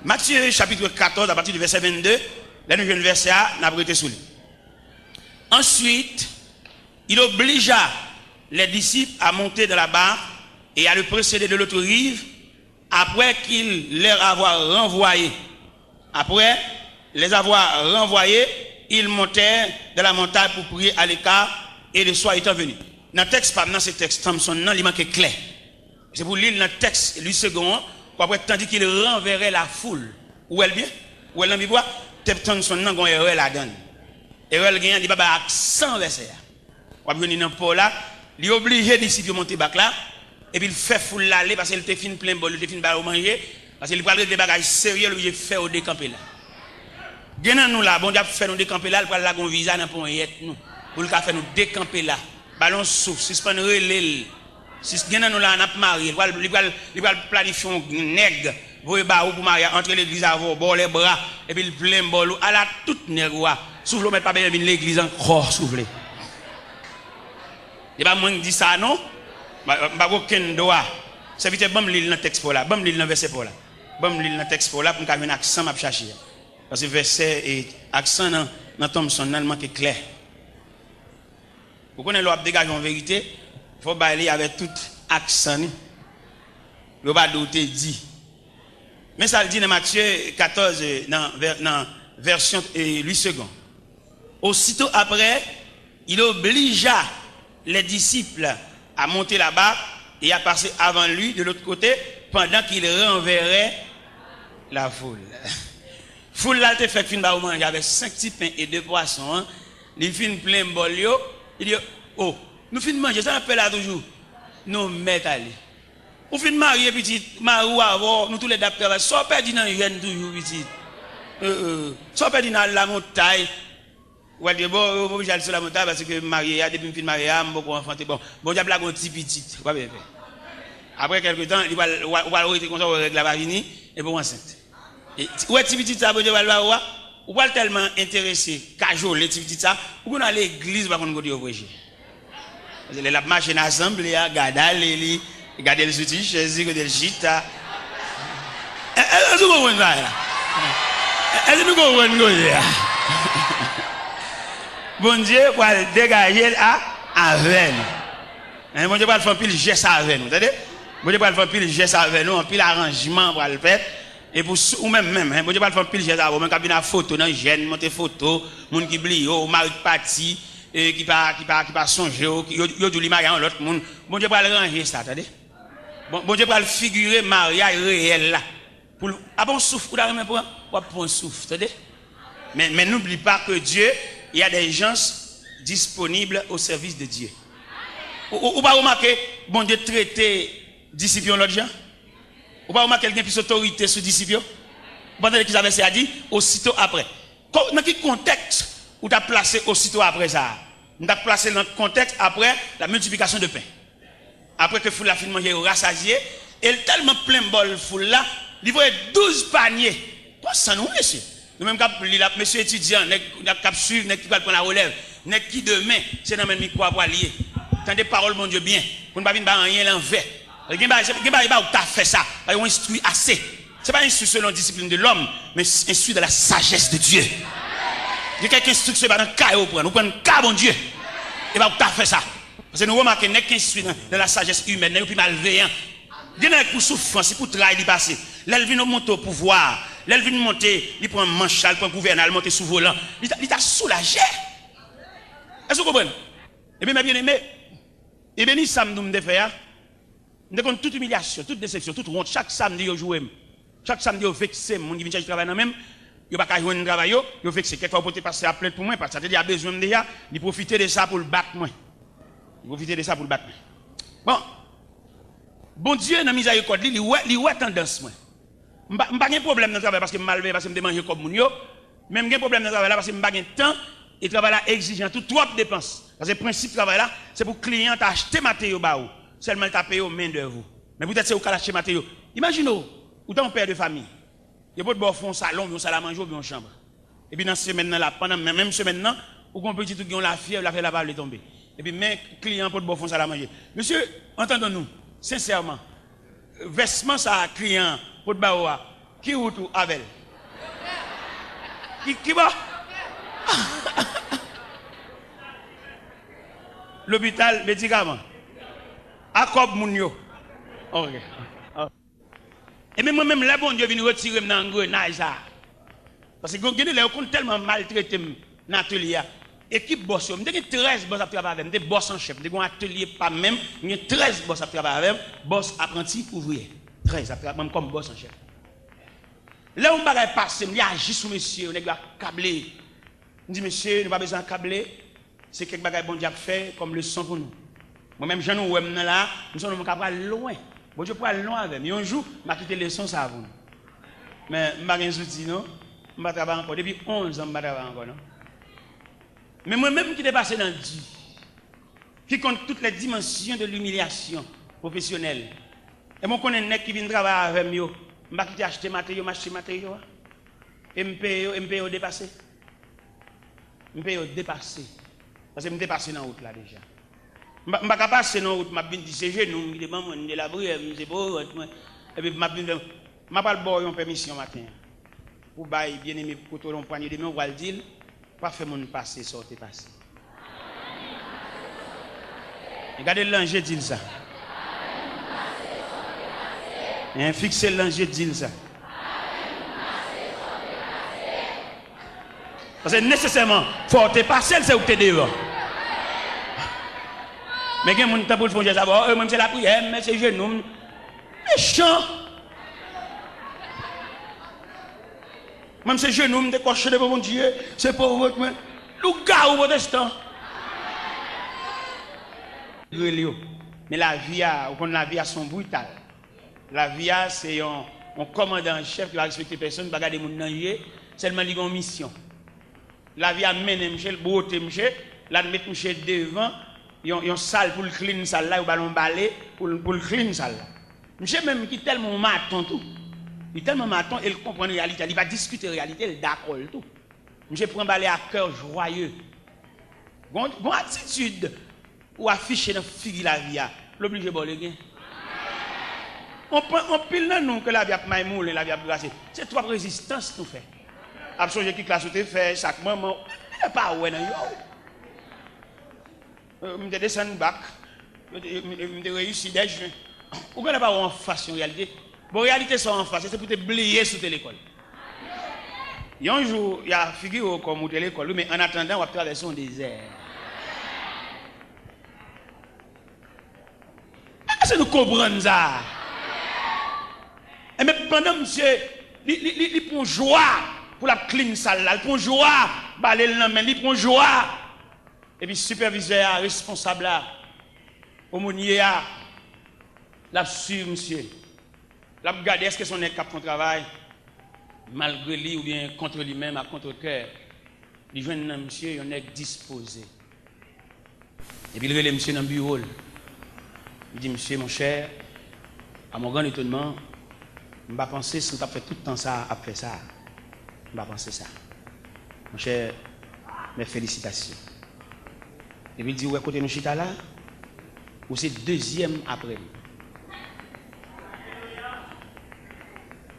Matthieu chapitre 14 à partir du verset 22, là nous le verset A, n'a prêté sous lui. Ensuite, il obligea les disciples à monter dans la barque et à le précéder de l'autre rive après qu'il leur avoir renvoyé. Après les avoir renvoyés, ils montèrent dans la montagne pour prier à l'écart et le soir étant venu. Dans le texte, pas dans ce texte, Thompson, non, il manque clair. C'est pour lire le texte, lui second, pour après, tandis qu'il renverrait la foule. Où elle bien? Où elle n'a pas Thompson, non, il erreur la donne. Erreur gagne, il n'y a pas accent verset. Pour venir dans le port là, il est obligé d'ici de monter bac là, et puis il fait foule l'aller parce qu'il te fin plein bol, il te fin bal au manger, parce qu'il parle des bagages sérieux, il fait au décamper là. Gagnant nous là, bon Dieu fait nous décamper là, il parle là qu'on visa dans pour nous, pour le faire nous décamper là. ballon souffle, suspend relais. Si nous là, on a marié, il va planifier un nègre, vous pour marier entre l'église avant, bon les bras, et puis le plein bol, à la toute nègre, souffle, mais pas bien l'église encore souffler. Il n'y a pas moins de dire ça, non? Pas aucun droit. Ça veut dire que je vais dans le texte pour là, je vais dans le verset pour là. Je vais dans le texte pour là pour que je un accent à chercher. Parce que verset et accent dans Thompson, dans le manque clair. Vous connaissez l'ordre dégage en vérité, il faut bailler avec tout accent. Il ne faut pas douter dit. Mais ça le dit dans Matthieu 14, dans version 8 secondes. Aussitôt après, il obligea les disciples à monter là-bas et à passer avant lui de l'autre côté pendant qu'il renverrait la foule. Foule là, il fait fin de manger, il y avait 5 petits pains et 2 poissons. Hein. Il fin plein de bol. Il dit, oh, nous fin de manger, ça appelle là toujours. Nous mettons aller. Nous fin de marier, petit, marou avant, nous tous les dames travaillent. Soit perdu dans une toujours, petit. Soit perdu dans la montagne. Ou à dire, bon, je vais aller sur la montagne parce que marié, depuis que je suis marié, je suis beaucoup enfanté. Bon, je vais aller un petit petit. Après quelques temps, il va arrêter comme ça, on règle la varini, et pour enceinte. Et ouais, petit petit ça, ou pas tellement intéressé, cajole, les petits ça, ou on a l'église, par contre, on dit au vrai. La machine assemblée, garder les outils, chaise, garder le gita. Est-ce que vous comprenez ça? Est-ce que vous comprenez ça? Bon Dieu, pour dégager avec nous. Bon Dieu, pour faire pile geste avec nous. Bon Dieu, pour faire pile geste avec nous, un pile arrangement pour le faire. Et pour ou même, bon Dieu, pour faire pile geste avec nous, quand il y a une photo dans gêne, monter photo, monde qui blie, mari parti, qui pas songer, qui dit marié en l'autre monde. Bon Dieu, pour ranger ça, attendez. Bon Dieu, pour figurer mariage réel là. Pour bon souffle, pour un souffle, attendez. Mais n'oublie pas que Dieu, il y a des gens disponibles au service de Dieu. Ou pas remarquer, bon Dieu traiter disciples l'autre gens? Ou pas remarquer quelqu'un plus autorité sur disciples? Vous entendez qu'ils avaient ça dit aussitôt après. Dans quel contexte où tu as placé aussitôt après ça? Tu as placé dans le contexte après la multiplication de pain. Après que foule la fin de manger rassasié, et tellement plein de bol foule là, il voit 12 paniers. Quoi ça nous, monsieur? Nous-mêmes, monsieur étudiant, nous avons suivre, nous avons prendre la relève, nous qui demain, c'est dans le même quoi pour lier. Tant des paroles, mon Dieu, bien. Pour ne pas venir rien l'envers. Il n'y a pas où tu as fait ça. Il y a instruit assez. Ce n'est pas instruit selon la discipline de l'homme, mais instruit de la sagesse de Dieu. Il y a quelques instructions dans le cas où nous prenons le cas, mon Dieu. Et bien, où tu as fait ça. Parce que nous remarquons qu'il n'y a qu'un instruit dans la sagesse humaine, il n'y a plus malveillant. Il y a pour souffrance, pour travail, il passe. Là, il vient monter au pouvoir. Là, il vient monter, il prend un manche, il prend un gouverneur, il monte sous volant. Il t'a soulagé. Est-ce que vous comprenez? Et bien, mes bien-aimés, et bien, samedi, nous devons faire. Nous avons toute humiliation, toute déception, toute honte. Chaque samedi, nous jouons. Chaque samedi, nous vexons. Mon qui vient chercher travail même. Il n'y a pas qu'à jouer un travail, nous vexons. Quelquefois, vous pouvez passer à plainte pour moi, parce que ça a besoin déjà. Il profite de ça pour le battre. Il profite de ça pour le battre. Bon Dieu, dans la miséricorde, il y a tendance. Je n'ai pas de problème dans le travail parce que je suis parce que je mange comme mon yo. Même pas de problème dans le travail parce que je n'ai pas de temps. Et le travail là exigeant, trop de dépenses. Parce que le principe du travail là, c'est pour que le client achète matériaux. Seulement il t'a payé aux mains de vous. Mais peut-être c'est au cas d'acheter matériaux. Imaginez, vous êtes un père de famille. Il y a pas de un salon, un salle à manger ou une chambre. Et puis dans cette semaine là, pendant même semaine là, ou qu'on petit tout qui ont la fièvre, la va tomber. Et puis mes clients pour de salle à manger. Monsieur, entendons-nous, sincèrement, vêtement ça client pour de baoua, qui ou tout avec? Qui va? L'hôpital, médicament. Accob Mounio. Ok. Et même moi-même, là, bon Dieu vient retirer dans l'engrenage. Parce que vous avez tellement maltraité dans l'atelier. Équipe boss, je suis 13 boss à travailler avec, je suis boss en chef. Je suis un atelier pas même, je suis 13 boss à travailler avec, boss apprenti ouvrier. 13 à travailler comme boss en chef. Là où je vais passer, je agis sur monsieur, on est câblé. Je dis, monsieur, nous n'avons pas besoin de câbler. C'est quelque chose que bon Dieu a fait comme leçon pour nous. Moi-même, je suis là, nous sommes loin. Bon Dieu, pour aller loin avec moi. Un jour, je vais quitter les leçons ça avant. Mais je n'ai pas de souci, non? Je ne vais pas travailler encore. Depuis 11 ans, je ne vais pas travailler encore, non? Mais moi-même qui est passé dans 10, qui compte toutes les dimensions de l'humiliation professionnelle. Et moi, je connais un mec qui vient travailler avec moi. Je vais acheter matériaux, m'acheter matériaux. Et je me dépassé. Je me dépassé. Parce que je me dépassé dans la route là déjà. Je ne vais pas passer dans la route, je vais dire c'est genou, je vais la brûler, c'est beau. Et puis je vais pas une permission matin. Pour bailler bien aimé pour tout le poignet de main, on va le dire, pas faire mon passer, sortir passer. Regardez l'ange dit ça. Fixez l'ange dit ça. Parce que nécessairement, il faut te passer, c'est où tu es dehors. Mais quand on pour le faire ça, même c'est la prière, mais c'est genou. Méchant. Même c'est genou, je coché devant mon Dieu, c'est pour votre main. Le gars ou protestant. Mais la vie a son brutal. La vie a, c'est un commandant en chef qui va respecter personne, va garder mon danger, seulement il a une mission. La vie a mené monsieur, le beauté monsieur, la mettre monsieur devant, il y a une salle pour le clean salle là, ou ballon balai pour le clean salle là. Monsieur même qui tellement maton tout. Il est tellement maton, il comprend la réalité, il va discuter la réalité, il d'accord tout. Monsieur prend balai à cœur joyeux. Bon attitude ou afficher dans figure la vie, l'obligé bon le gain. On pile dans nous que la vie a maïmoule et la vie a brassé. C'est trois résistances nous fait. Absolument qui classe te fait chaque moment, pas ouais dans yo. Me descend bac, me réussi des juin. Ou qu'on pas en face en réalité. Bon réalité sont en face, c'est pour te blier sous l'école. Il y a un jour, il y a figure comme au l'école, mais en attendant on va traverser un désert. Est-ce que nous comprenons ça? Et mais pendant monsieur, il prend joie pour la clean salle là, il prend joie, balai le main, il prend joie. Et puis superviseur, responsable là, aumônier là, la sur monsieur. La regarder est-ce que son est cap de travail malgré lui ou bien contre lui-même à contre cœur. Il joue un monsieur, il est disposé. Et puis il relève monsieur dans le bureau. Il dit monsieur mon cher, à mon grand étonnement, je ne vais pas penser si on a fait tout le temps ça après ça. Je ne vais pas penser ça. Mon cher, mes félicitations. Et puis il dit ouais côté nous chita là, ou c'est deuxième après.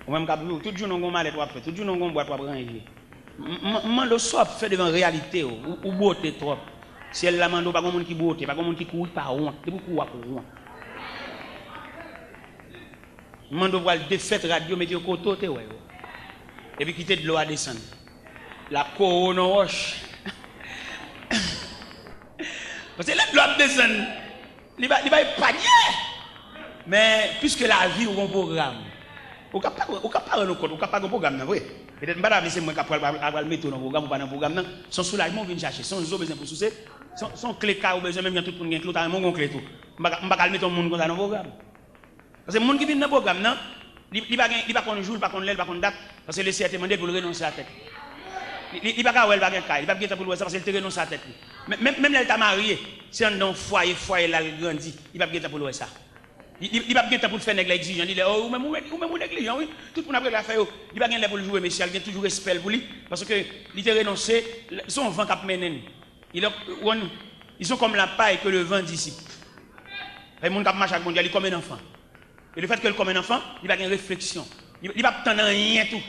Ou même tout jour nous mal trop fait, tout jour nous boîte trop ranger. Mando soit fait devant réalité ou beauté trop. Si elle la mando pas monde qui beauté, pas monde qui court pas honte, c'est beaucoup pour honte. Mando voir défaite radio mettre au côté ouais. Et puis quitter de l'eau à descendre. La couronne roche. Parce que là de l'eau à descendre, il va épargner. Mais puisque la vie ou un programme, ou capable de compte, ou capable de programme, vrai. Peut-être madame c'est moi capable de mettre dans programme ou pas dans programme, son soulagement vient chercher, son zo besoin pour soucier, son clé car ou besoin même tout pour gain clé, mon clé tout. On va mettre monde comme ça dans programme. Parce que monde qui vient dans programme non, il va pas jour, pas l'heure, pas date parce que le CRT demandé pour renoncer à la tête. Il va pas ouais, il va pas il va bien pour ça parce qu'il renonce à la tête. Même là il t'a marié, c'est dans foyer là il grandit, il va bien pour ça. Il va bien pour faire nèg exigeant, il dit oh même négligent oui, tout le monde après la faire il va bien pour jouer monsieur, il a toujours respect pour lui parce que il t'a renoncé, son vent cap menen. Ils sont comme la paille que le vent dissipe. Et monde cap marche avec mondial, il comme un enfant. Et le fait que comme un enfant, il va avoir une réflexion. Il va pas attendre rien tout.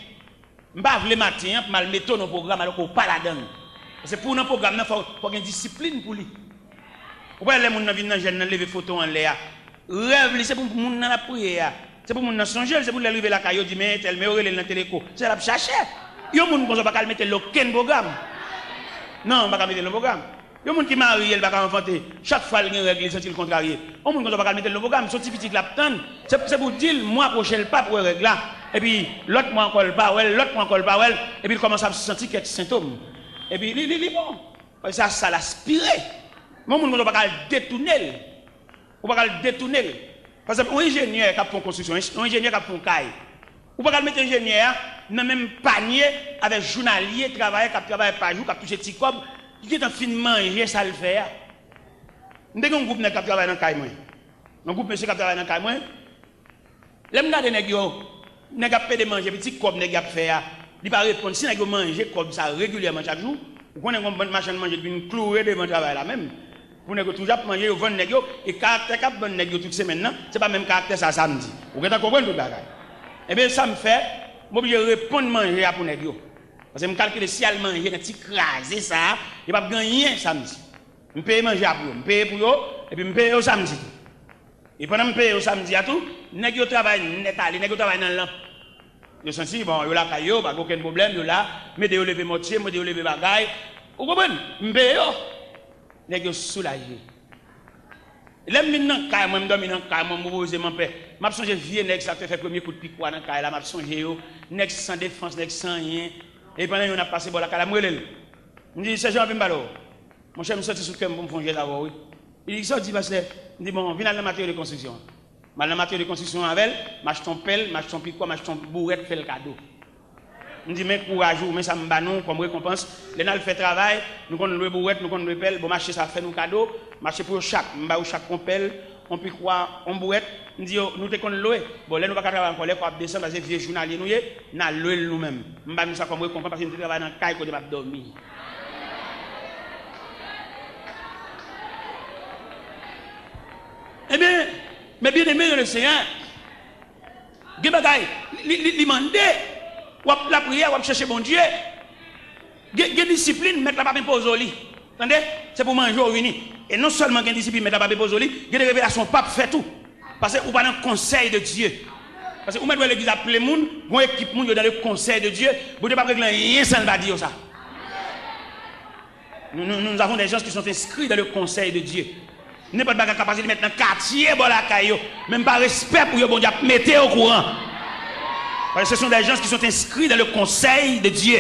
Je ne vais pas le matin pour mal mettre dans le programme alors qu'on pas là-dedans. Parce que pour un programme, il faut avoir une discipline pour lui. Pourquoi les gens viennent dans jeune lever photo en l'air? Rêve, c'est pour les gens dans la prière. C'est pour les gens songer, c'est pour les lever la caillou dit mais tel me aurait dans téléco. C'est la chercher. Il y a des gens qui ne vont pas mettre aucun programme. Non, on ne va pas mettre le programme. Il y a des gens qui marient, ils ne vont pas inventer. Chaque fois, il y a une règle, ils sont contrariés. Il y a des gens qui ne vont pas mettre le programme. Ils sont petits qui l'attendent. C'est pour dire, moi, prochain pas pour règle là. Et puis, l'autre, moi, encore pas, l'autre, moi, encore pas, et puis, il commence à se sentir quelques symptômes. Et puis, il est bon. Ça l'aspire. Mais on ne va pas le détourner. On ne va pas le détourner. Parce que un ingénieur qui a fait une construction, un ingénieur qui a fait une caille, on ne va pas mettre un ingénieur dans le même panier avec un journalier qui travaille par jour, qui a touché petit cob, qui est en fin de manger, ça le fait. Nous avons un groupe qui travaille dans le caille. Un groupe monsieur qui travaille dans le caille. L'aime garder nèg yo, nèg a fait de manger petit comme nèg a fait a. Il pas répondre si nèg yo manger comme ça régulièrement chaque jour. Vous connaissez une bonne machine manger une clouer devant travail là même. Pour nèg toujours manger yo vendre nèg yo et caractère cap vendre nèg yo toute semaine là, c'est pas même caractère ça samedi. Vous comprenez tout bagaille. Eh bien ça me fait m'obligé répondre manger pour nèg yo. Parce que me calculer si elle manger un petit crasé ça, il pas gagner samedi. Me paye manger pour eux, me paye pour eux et puis me paye au samedi. Et pendant que je paye au samedi à tout, nèg yo travail net ali, nèg yo travail dans l'an. Yo senti bon, yo la kayo, pas aucun problème, yo là, mais de yo lever moitié, moi de yo lever bagaille. Vous comprenez? Me paye yo. Nèg yo soulagé. L'aime maintenant kay moi me dormi dans kay moi me poser mon père. M'a songé vieux nèg ça fait premier coup de pic dans kay là, m'a songé yo, nèg sans défense, nèg sans rien. Et pendant on a passé bon la kay la m'relel. Me dit c'est Jean Pimbalo. Mon cher me sorti sous cœur pour me fonger d'abord oui. Il dit sorti parce que il dit bon, viens dans la matière de construction. Dans la matière de construction avec, m'achète ton pelle, m'achète ton pic, m'achète ton bourrette, fait le cadeau. Il dit mais courage, mais ça me bat nous comme récompense. Les nal fait travail, nous connaissons le bourrette, nous connaissons le pelle, bon marché ça fait nous cadeau, marché pour chaque, m'ba ou chaque on pelle, on pic quoi, on bourrette, nous dit nous te connaissons louer. Bon là nous pas travailler encore, les quoi descendre parce que vieux journalier nous yé, n'a louer nous-mêmes. M'ba nous ça comme récompense parce que nous travaille dans caille côté pas dormir. Eh bien, mais bien aimé dans le Seigneur, il demande, la prière, ou chercher bon Dieu, il y a discipline, mettre la pape pose au lit. Attendez, c'est pour manger au uni. Et non seulement il y a discipline, mettre la pape pose au lit, il y a des révélations, pape fait tout. Parce que vous pas dans le conseil de Dieu. Parce que vous mettez l'église à plein le monde, vous équipe dans le conseil de Dieu, vous ne pouvez pas régler rien sans le dire ça. Nous avons des gens qui sont inscrits dans le conseil de Dieu. N'est pas de capacité de mettre dans le quartier, même pas respect pour eux, bon Dieu, mettez au courant. Parce que ce sont des gens qui sont inscrits dans le conseil de Dieu.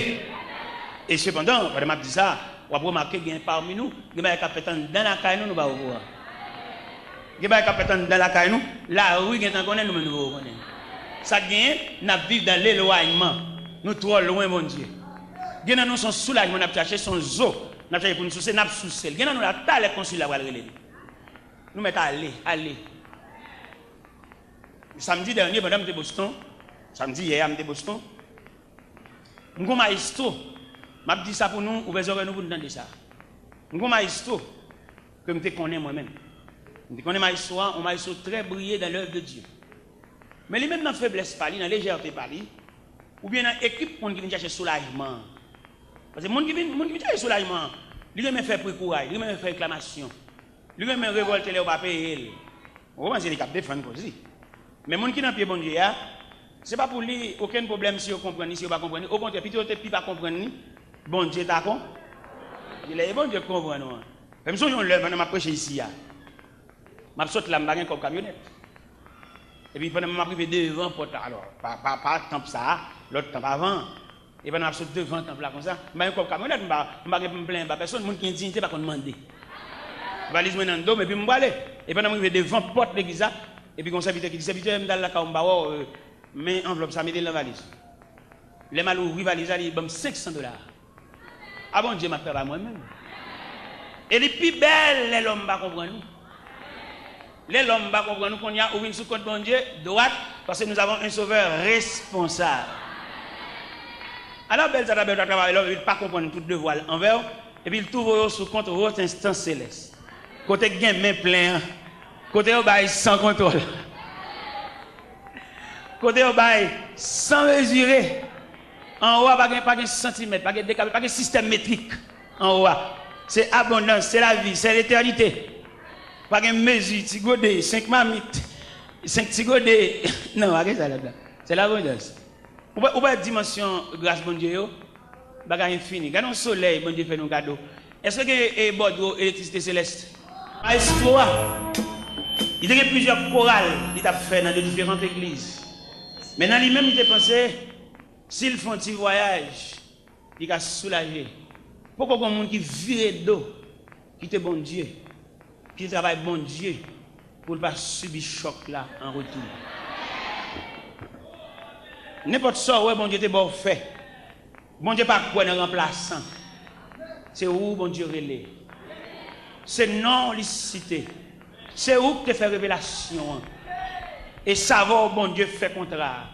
Et cependant, quand je dis ça, on va remarquer qu'il y a parmi nous, il y a des capitaines dans la caille, nous ne pouvons pas voir. Il y a des capitaines dans la caille, nous, la rue, nous ne connaissons pas. Ça gagne, nous vivons dans l'éloignement. Nous trop loin, mon Dieu. Il y a nous son soulagement, nous cherché son zoo, nous cherché pour nous soucier, nous soucier. Il y a nous la taille consul la relais. Nous mettons aller. Samedi dernier, madame de Boston, samedi hier, madame de Boston, nous avons un maestro. Je dis ça pour nous, ouvrez nous pour nous entendre ça. Nous avons un maestro que je connais moi-même. Je connais un maestro très brillant dans l'œuvre de Dieu. Mais lui même dans la faiblesse, dans la légèreté, ou bien dans l'équipe qui vient chercher soulagement. Parce que les gens qui viennent chercher soulagement, ils viennent faire pour courage, ils viennent faire réclamation. Lui même révolte les pas payer. On va dire qu'il défendre aussi. Mais les gens qui n'ont pas bon Dieu, c'est pas pour lui aucun problème si vous comprenez, si vous ne comprenez pas. Au contraire, plutôt que pas comprendre, bon Dieu d'accord. Il est bon Dieu comprend nous. Même si on lève, on m'a prêché ici. Je saute la bague comme camionnette. Et puis pendant m'a privé devant porte alors pas temple ça, l'autre temple avant. Et pendant m'a saute devant temple là comme ça, m'a comme camionnette, m'a me plaindre pas personne, monde qui a dignité pas qu'on demander. Valise moi dans le dos et puis me aller et pendant que je vais devant porte l'église et puis comme serviteur qui dit serviteur me dans la caomba mais enveloppe ça mettre dans la valise les mal ouvrir valise il donne $500 ah bon Dieu m'a fait à moi-même et les plus belles les l'homme pas comprendre nous les l'homme pas comprendre nous qu'on y a ouvrir sous compte bon Dieu droite parce que nous avons un sauveur responsable alors belle ça belle travail il pas comprendre tout devoir envers et puis il trouve sous compte votre instance céleste. Côté gain main plein, côté au bail sans contrôle, côté au bail sans mesurer, en haut pas de centimètre, pas de décalage, pas de système métrique en haut. C'est abondance, c'est la vie, c'est l'éternité. Pas de mesure, tigodé, 5 mamites, 5 tigodé. Non, pas ça là-dedans. C'est l'abondance. Ou pas dimension grâce bon Dieu, bagage infini. Regardons le soleil, bon Dieu fait nos cadeaux. Est-ce que Bordeaux électricité céleste? Maestro, il y a plusieurs chorales qu'il a fait dans de différentes églises. Maintenant, lui-même, il a pensé, s'ils font un petit voyage, il a soulagé. Pourquoi il y a des gens qui virent d'eau, qui te bon Dieu, qui travaille bon Dieu, pour ne pas subir choc là en retour. N'importe ça, ouais, bon Dieu te bon fait. Bon Dieu pas quoi dans remplaçant. C'est où bon Dieu relais. c'est non-licité. C'est où que tu fais révélation. Et savoir, bon Dieu, fait contraire.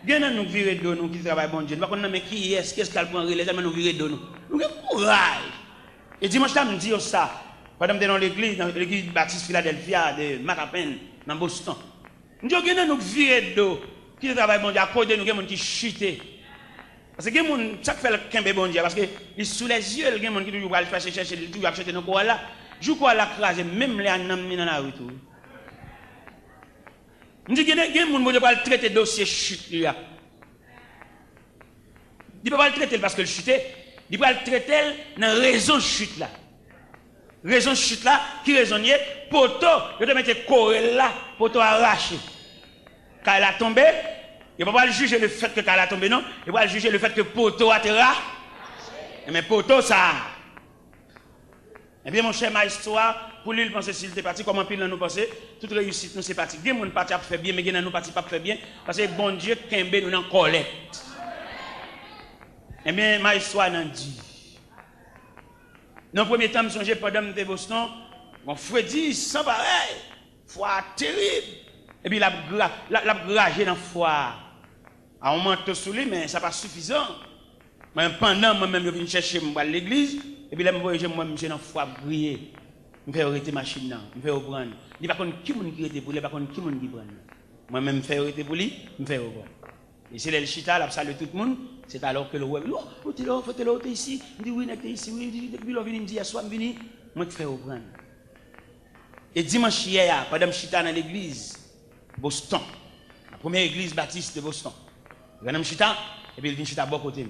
Bien nous virer de nous qui travaillent, bon Dieu. Nous ne mais qui est-ce qu'est-ce qu'elle prend relais, nous virer de nous. Nous avons courage. Et dimanche, je me dis ça. Pendant que dans l'église Baptiste Philadelphia de Matapen, dans Boston. Nous avons virer de nous qui travaillent, bon Dieu, à côté de nous, qui chutent. Parce que les gens, chaque fois qu'ils bon Dieu, parce que sous les yeux, les gens qui toujours vont chercher, toujours acheter nos quoi là. Je crois la crase, même les anamis dans la rue. Je dis que les gens ne peuvent pas traiter le dossier chute. Il ne peut pas le traiter parce que le chute, il peut le traiter dans la raison de chute là. Raison de chute là, qui raisonne, poteau, il doit mettre corps là, poteau arraché. Quand elle a tombé, il ne peut pas juger le fait que quand elle a tombé, non. Il va juger le fait que poteau a été arraché. Mais poteau, ça. Eh bien, mon cher maestro, pour lui, il pense s'il était parti, comment pile nous penser, toute réussite nous c'est parti. Il y a des gens qui fait bien, mais il y a des gens qui pas fait bien, parce que bon Dieu, Kembe nous en collecte. Eh bien, maestro n'a dit. Dans le premier temps, je me suis pendant de Boston, mon frère dit, sans pareil, foi terrible. Et puis, il a gragé dans la foi. On manteau sous lui, mais ça n'est pas suffisant. Mais pendant, moi-même, je viens chercher à l'église, et puis là, je suis dans la foi briller. Je fais arrêter la machine, je fais reprendre. Il n'y a pas qui est pour lui, il n'y a pas qui prend. Moi-même, je fais arrêter pour lui, je fais reprendre. Et c'est le chita, là, salue tout le monde. C'est alors que le roi dit, oh, tu es là, tu es ici. Il dit, oui, tu es ici. Oui, depuis qu'il vient, il me dit, sois venu. Moi, je fais reprendre. Et dimanche hier, pendant que je suis dans l'église, Boston, la première église baptiste de Boston, je suis chita, et puis il vient chita à bon côté.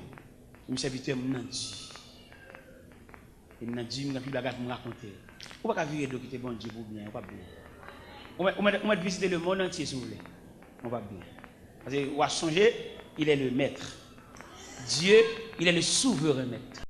Il me serviteur, il m'a dit. Il m'a dit, il m'a raconter. On ne va pas virer de quitter bon Dieu pour bien, on va bien. On va visiter le monde entier si vous voulez. On va bien. Parce que, on va songer, il est le maître. Dieu, il est le souverain maître.